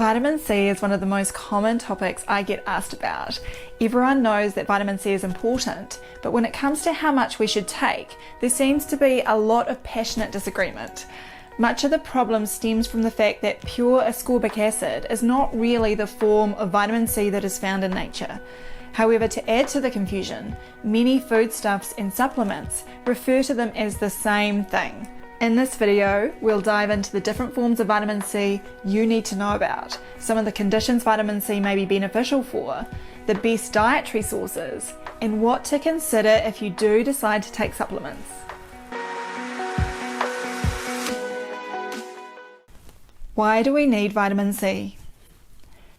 Vitamin C is one of the most common topics I get asked about. Everyone knows that vitamin C is important, but when it comes to how much we should take, there seems to be a lot of passionate disagreement. Much of the problem stems from the fact that pure ascorbic acid is not really the form of vitamin C that is found in nature. However, to add to the confusion, many foodstuffs and supplements refer to them as the same thing. In this video, we'll dive into the different forms of vitamin C you need to know about, some of the conditions vitamin C may be beneficial for, the best dietary sources, and what to consider if you do decide to take supplements. Why do we need vitamin C?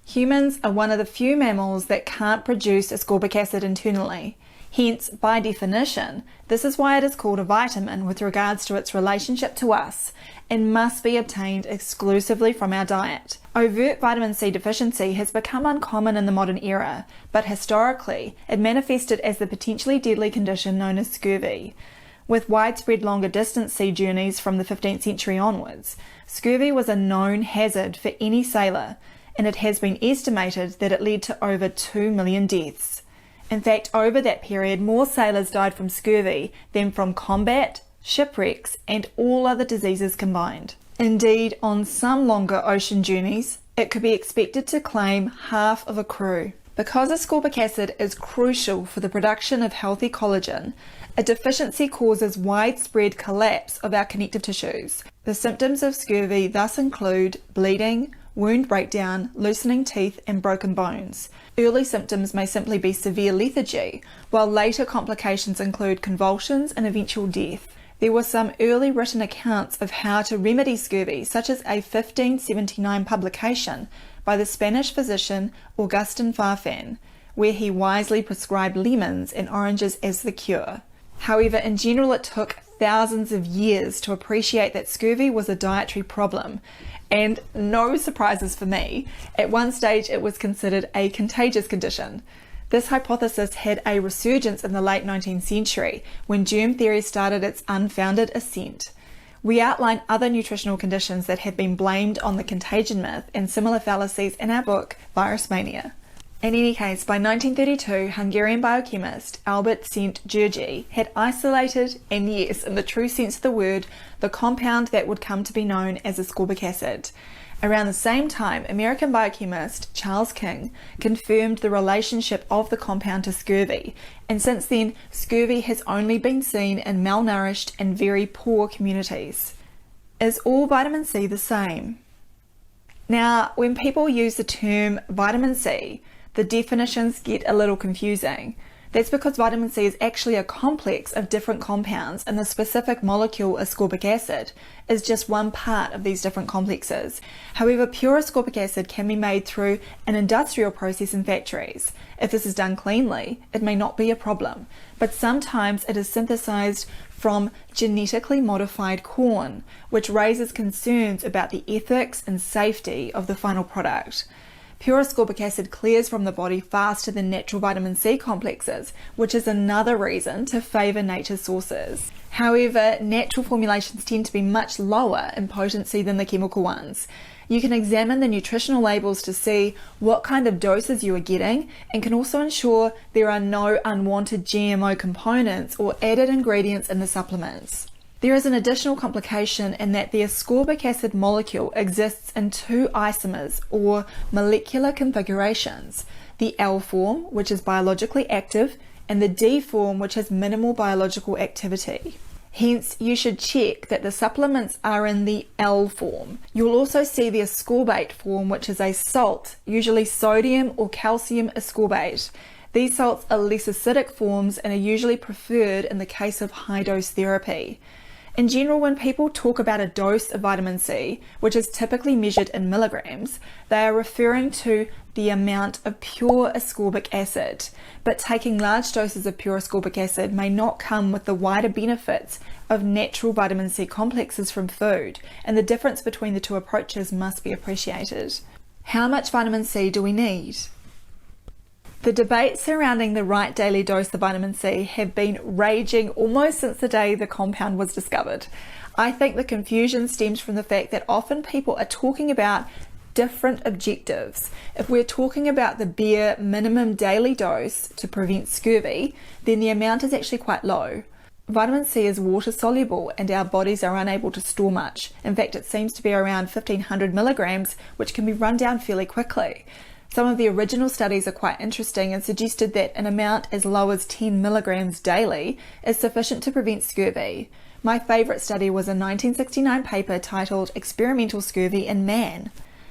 Humans are one of the few mammals that can't produce ascorbic acid internally. Hence, by definition, this is why it is called a vitamin with regards to its relationship to us and must be obtained exclusively from our diet. Overt vitamin C deficiency has become uncommon in the modern era, but historically, it manifested as the potentially deadly condition known as scurvy. With widespread longer distance sea journeys from the 15th century onwards, scurvy was a known hazard for any sailor, and it has been estimated that it led to over 2 million deaths. In fact, over that period, more sailors died from scurvy than from combat, shipwrecks, and all other diseases combined. Indeed, on some longer ocean journeys, it could be expected to claim half of a crew. Because ascorbic acid is crucial for the production of healthy collagen, a deficiency causes widespread collapse of our connective tissues. The symptoms of scurvy thus include bleeding, wound breakdown, loosening teeth, and broken bones. Early symptoms may simply be severe lethargy, while later complications include convulsions and eventual death. There were some early written accounts of how to remedy scurvy, such as a 1579 publication by the Spanish physician Augustin Farfan, where he wisely prescribed lemons and oranges as the cure. However, in general, it took thousands of years to appreciate that scurvy was a dietary problem. And no surprises for me, at one stage it was considered a contagious condition. This hypothesis had a resurgence in the late 19th century when germ theory started its unfounded ascent. We outline other nutritional conditions that have been blamed on the contagion myth and similar fallacies in our book, Virus Mania. In any case, by 1932, Hungarian biochemist Albert Szent-Györgyi had isolated, and yes, in the true sense of the word, the compound that would come to be known as ascorbic acid. Around the same time, American biochemist Charles King confirmed the relationship of the compound to scurvy, and since then, scurvy has only been seen in malnourished and very poor communities. Is all vitamin C the same? Now, when people use the term vitamin C, the definitions get a little confusing. That's because vitamin C is actually a complex of different compounds, and the specific molecule ascorbic acid is just one part of these different complexes. However, pure ascorbic acid can be made through an industrial process in factories. If this is done cleanly, it may not be a problem, but sometimes it is synthesized from genetically modified corn, which raises concerns about the ethics and safety of the final product. Pure ascorbic acid clears from the body faster than natural vitamin C complexes, which is another reason to favour nature's sources. However, natural formulations tend to be much lower in potency than the chemical ones. You can examine the nutritional labels to see what kind of doses you are getting, and can also ensure there are no unwanted GMO components or added ingredients in the supplements. There is an additional complication in that the ascorbic acid molecule exists in two isomers or molecular configurations, the L form, which is biologically active, and the D form, which has minimal biological activity. Hence, you should check that the supplements are in the L form. You'll also see the ascorbate form, which is a salt, usually sodium or calcium ascorbate. These salts are less acidic forms and are usually preferred in the case of high-dose therapy. In general, when people talk about a dose of vitamin C, which is typically measured in milligrams, they are referring to the amount of pure ascorbic acid. But taking large doses of pure ascorbic acid may not come with the wider benefits of natural vitamin C complexes from food, and the difference between the two approaches must be appreciated. How much vitamin C do we need? The debates surrounding the right daily dose of vitamin C have been raging almost since the day the compound was discovered. I think the confusion stems from the fact that often people are talking about different objectives. If we're talking about the bare minimum daily dose to prevent scurvy, then the amount is actually quite low. Vitamin C is water soluble and our bodies are unable to store much. In fact, it seems to be around 1500 milligrams, which can be run down fairly quickly. Some of the original studies are quite interesting and suggested that an amount as low as 10 milligrams daily is sufficient to prevent scurvy. My favourite study was a 1969 paper titled Experimental Scurvy in Man.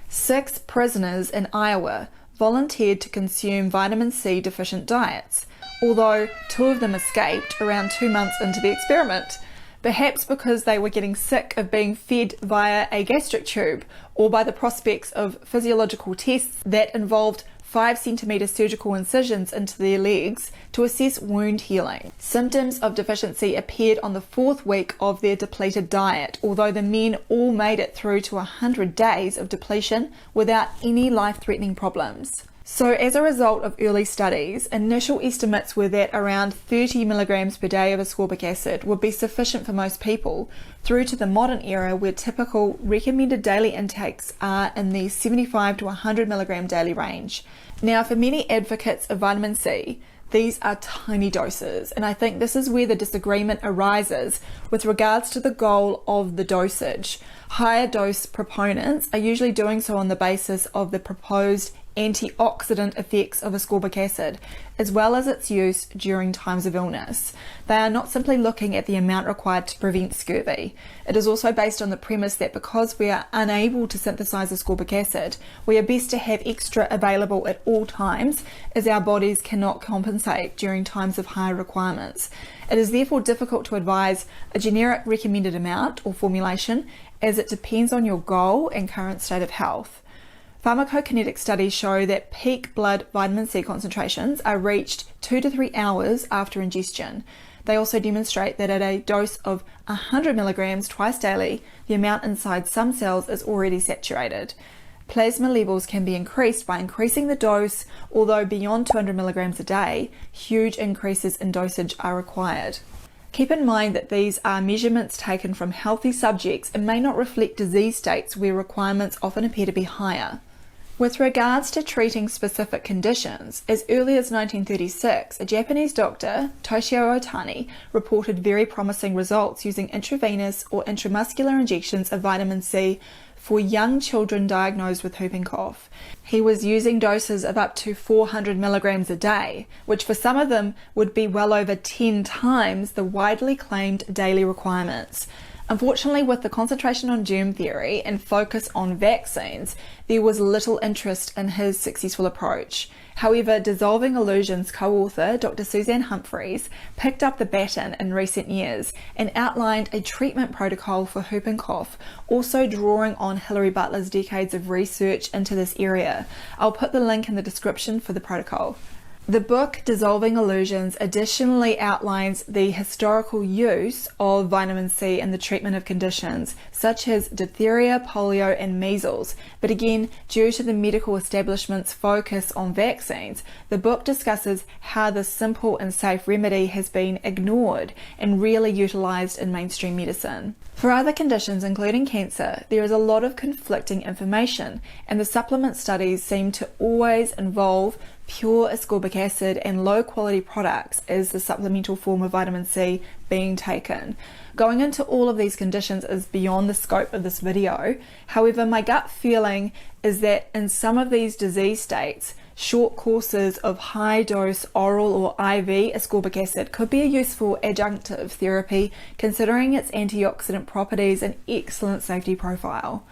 6 prisoners in Iowa volunteered to consume vitamin C deficient diets, although 2 of them escaped around 2 months into the experiment, perhaps because they were getting sick of being fed via a gastric tube or by the prospects of physiological tests that involved 5-centimetre surgical incisions into their legs to assess wound healing. Symptoms of deficiency appeared on the 4th week of their depleted diet, although the men all made it through to 100 days of depletion without any life-threatening problems. So as a result of early studies, initial estimates were that around 30 milligrams per day of ascorbic acid would be sufficient for most people, through to the modern era where typical recommended daily intakes are in the 75 to 100 milligram daily range. Now, for many advocates of vitamin C, these are tiny doses, and I think this is where the disagreement arises with regards to the goal of the dosage. Higher dose proponents are usually doing so on the basis of the proposed antioxidant effects of ascorbic acid, as well as its use during times of illness. They are not simply looking at the amount required to prevent scurvy. It is also based on the premise that because we are unable to synthesize ascorbic acid, we are best to have extra available at all times, as our bodies cannot compensate during times of high requirements. It is therefore difficult to advise a generic recommended amount or formulation, as it depends on your goal and current state of health. Pharmacokinetic studies show that peak blood vitamin C concentrations are reached 2 to 3 hours after ingestion. They also demonstrate that at a dose of 100 milligrams twice daily, the amount inside some cells is already saturated. Plasma levels can be increased by increasing the dose, although beyond 200 milligrams a day, huge increases in dosage are required. Keep in mind that these are measurements taken from healthy subjects and may not reflect disease states where requirements often appear to be higher. With regards to treating specific conditions, as early as 1936, a Japanese doctor, Toshio Otani, reported very promising results using intravenous or intramuscular injections of vitamin C for young children diagnosed with whooping cough. He was using doses of up to 400 milligrams a day, which for some of them would be well over 10 times the widely claimed daily requirements. Unfortunately, with the concentration on germ theory and focus on vaccines, there was little interest in his successful approach. However, Dissolving Illusions co-author Dr. Suzanne Humphreys picked up the baton in recent years and outlined a treatment protocol for whooping cough, also drawing on Hilary Butler's decades of research into this area. I'll put the link in the description for the protocol. The book Dissolving Illusions additionally outlines the historical use of vitamin C in the treatment of conditions such as diphtheria, polio and measles, but again, due to the medical establishment's focus on vaccines, the book discusses how this simple and safe remedy has been ignored and rarely utilised in mainstream medicine. For other conditions, including cancer, there is a lot of conflicting information, and the supplement studies seem to always involve pure ascorbic acid and low quality products as the supplemental form of vitamin C being taken. Going into all of these conditions is beyond the scope of this video. However, my gut feeling is that in some of these disease states, short courses of high dose oral or IV ascorbic acid could be a useful adjunctive therapy, considering its antioxidant properties and excellent safety profile.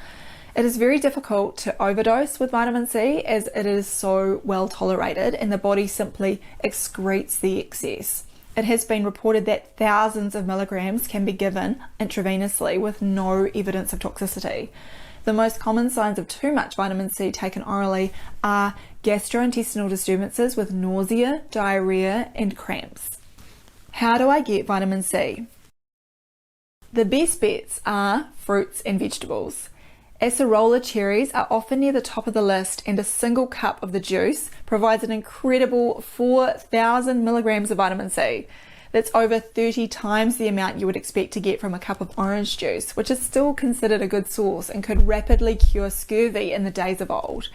It is very difficult to overdose with vitamin C as it is so well tolerated and the body simply excretes the excess. It has been reported that thousands of milligrams can be given intravenously with no evidence of toxicity. The most common signs of too much vitamin C taken orally are gastrointestinal disturbances with nausea, diarrhea, and cramps. How do I get vitamin C? The best bets are fruits and vegetables. Acerola cherries are often near the top of the list, and a single cup of the juice provides an incredible 4,000 milligrams of vitamin C. That's over 30 times the amount you would expect to get from a cup of orange juice, which is still considered a good source and could rapidly cure scurvy in the days of old.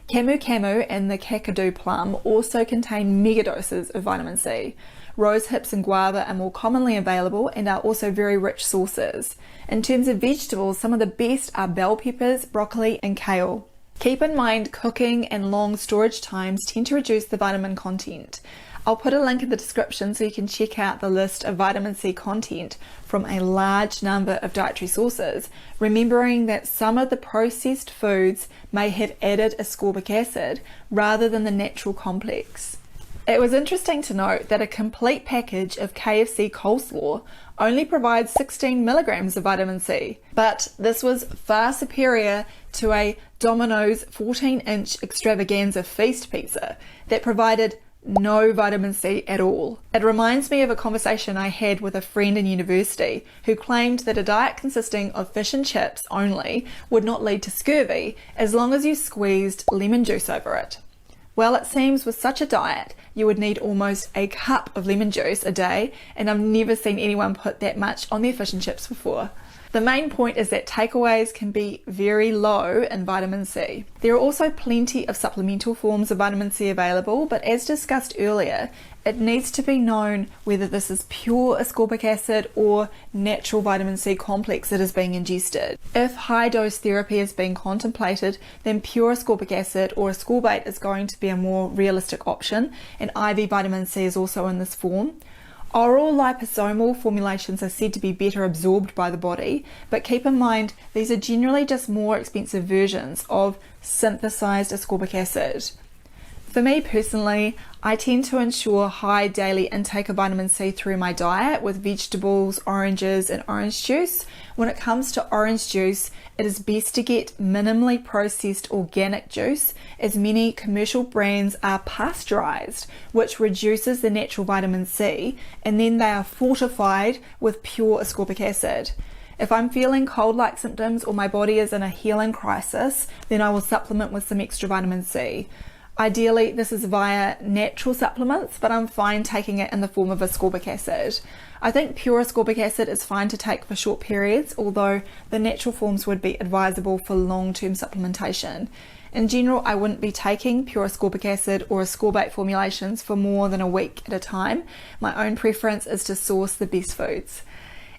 Camu camu and the kakadu plum also contain megadoses of vitamin C. Rose hips and guava are more commonly available and are also very rich sources. In terms of vegetables, some of the best are bell peppers, broccoli and kale. Keep in mind cooking and long storage times tend to reduce the vitamin content. I'll put a link in the description so you can check out the list of vitamin C content from a large number of dietary sources, remembering that some of the processed foods may have added ascorbic acid rather than the natural complex. It was interesting to note that a complete package of KFC coleslaw only provides 16 milligrams of vitamin C, but this was far superior to a Domino's 14-inch extravaganza feast pizza that provided no vitamin C at all. It reminds me of a conversation I had with a friend in university who claimed that a diet consisting of fish and chips only would not lead to scurvy as long as you squeezed lemon juice over it. Well, it seems with such a diet, you would need almost a cup of lemon juice a day, and I've never seen anyone put that much on their fish and chips before. The main point is that takeaways can be very low in vitamin C. There are also plenty of supplemental forms of vitamin C available, but as discussed earlier, it needs to be known whether this is pure ascorbic acid or natural vitamin C complex that is being ingested. If high dose therapy is being contemplated, then pure ascorbic acid or ascorbate is going to be a more realistic option, and IV vitamin C is also in this form. Oral liposomal formulations are said to be better absorbed by the body, but keep in mind these are generally just more expensive versions of synthesized ascorbic acid. For me personally, I tend to ensure high daily intake of vitamin C through my diet with vegetables, oranges and orange juice. When it comes to orange juice, it is best to get minimally processed organic juice, as many commercial brands are pasteurized, which reduces the natural vitamin C, and then they are fortified with pure ascorbic acid. If I'm feeling cold-like symptoms or my body is in a healing crisis, then I will supplement with some extra vitamin C. Ideally, this is via natural supplements, but I'm fine taking it in the form of ascorbic acid. I think pure ascorbic acid is fine to take for short periods, although the natural forms would be advisable for long-term supplementation. In general, I wouldn't be taking pure ascorbic acid or ascorbate formulations for more than a week at a time. My own preference is to source the best foods.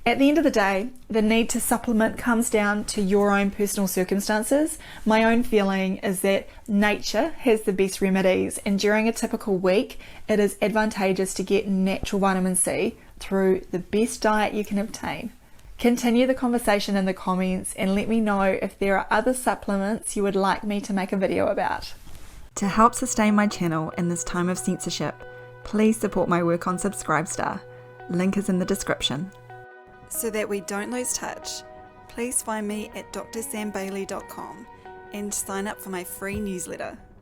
At the end of the day, the need to supplement comes down to your own personal circumstances. My own feeling is that nature has the best remedies, and during a typical week, it is advantageous to get natural vitamin C through the best diet you can obtain. Continue the conversation in the comments and let me know if there are other supplements you would like me to make a video about. To help sustain my channel in this time of censorship, please support my work on Subscribestar. Link is in the description. So that we don't lose touch, please find me at drsambailey.com and sign up for my free newsletter.